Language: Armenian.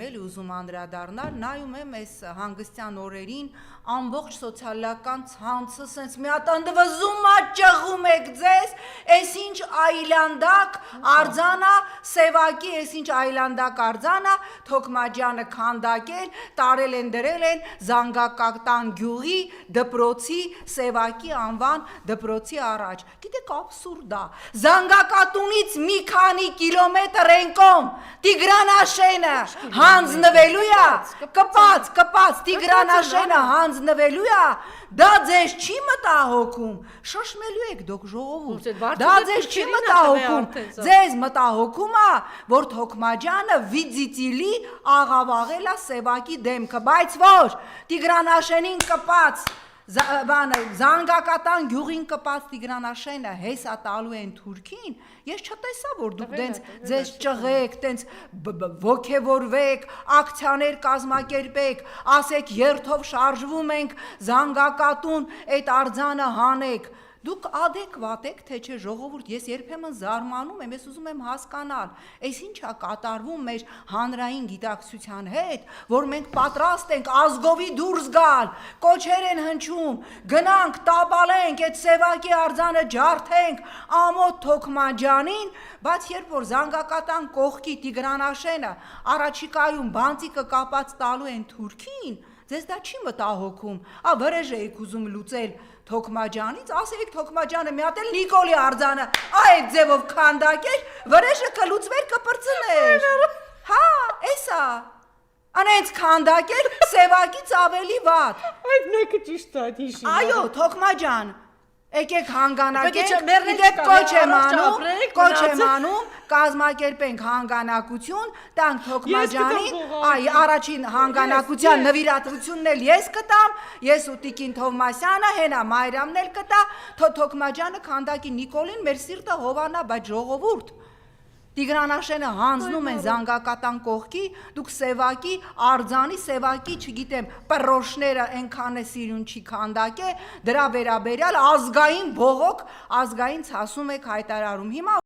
էլի ուզում անդրադառնալ, նայում եմ այս հանգստյան օրերին ամբողջ սոցիալական ցանցը սենց մի հատ ընդվզում ա ճղում եք ձեզ, այս ինչ այլանդակ արձանա, Սևակի այս ինչ այլանդակ արձանա, Թոքմաջյանը քանդակել, տարել են դրել են Զանգակատան գյուղի դպրոցի Սևակի անվան դպրոցի առաջ։ Գիտեք աբսուրդ է, Զանգակատունից մի քանի կիլոմետր են կողմ Տիգրանաշենը հանձնվելու է, կպած Տիգրանաշենը հանձնվելու է, դա ձեզ չի մտահոգում, շշմելու եք դուք ժողովուրդ, դա ձեզ չի մտահոգում, ձեզ մտահոգում է, որ Թոքմաջյանը վիձիտիլի աղավաղել է Սևակի դեմքը, բայց ոչ, Տիգրանաշենին կպած Զանգակատան գյուղին կպած Տիգրանաշենը հեսա տալու են Թուրքին, ես չտեսա, որ դուք դենց ձեզ ճղեք, դենց ոգևորվեք, ակցիաներ կազմակերպեք, ասեք երթով շարժվում ենք Զանգակատուն, այդ արձանը հանեք, դուք ադեկվատ եք, թե չէ ժողովուրդ, ես երբեմն զարմանում եմ, ես ուզում եմ հասկանալ, այս ինչ է կատարվում մեր հանրային գիտակցության հետ, որ մենք պատրաստ ենք ազգովի դուրս գալ, կոչեր են հնչում, գնանք, տապալենք, այդ Սևակի արձանը ջարդենք ամոթ Թոքմաջյանին, բայց երբ որ Զանգակատան կողքի Տիգրանաշենը առաջիկայում բանտիկը կապած տալու են Թուրքին, ձեզ դա չի մտահոգում, վրեժ էիք ուզում լուծել Թոքմաջյանից, ասեիք Թոքմաջյանը մի հատ էլ Նիկոլի արձանը այդ ձևով քանդակեր, վրեժը կլուծվեր, կպրծներ, հա, էսա, անենց քանդակեր Սևակից ավելի վատ, այդ մեկը ճիշտ է, հիշի, այո, Թոքմաջյան, եկեք հանգանակենք, գիտեք կոչ եմ անում, կազմակերպենք հանգանակություն, տանք Թոքմաջյանին, առաջին հանգանակության նվիրատվությունն էլ ես կտամ, ես ու Տիկին Թովմասյանը, հենա Մայրամն էլ կտա, Թոքմաջյանը քանդակի Նիկոլին, մեր սիրտը հովանա, բայց ժողովուրդ, Տիգրանաշենը հանձնում են Զանգակատան կողքի, դուք Սևակի արձանի, Սևակի, չգիտեմ, պռոշները այնքան է սիրուն չի քանդակե, դրա վերաբերյալ ազգային բողոք, ազգային ցասում եք հայտարարում, հիմա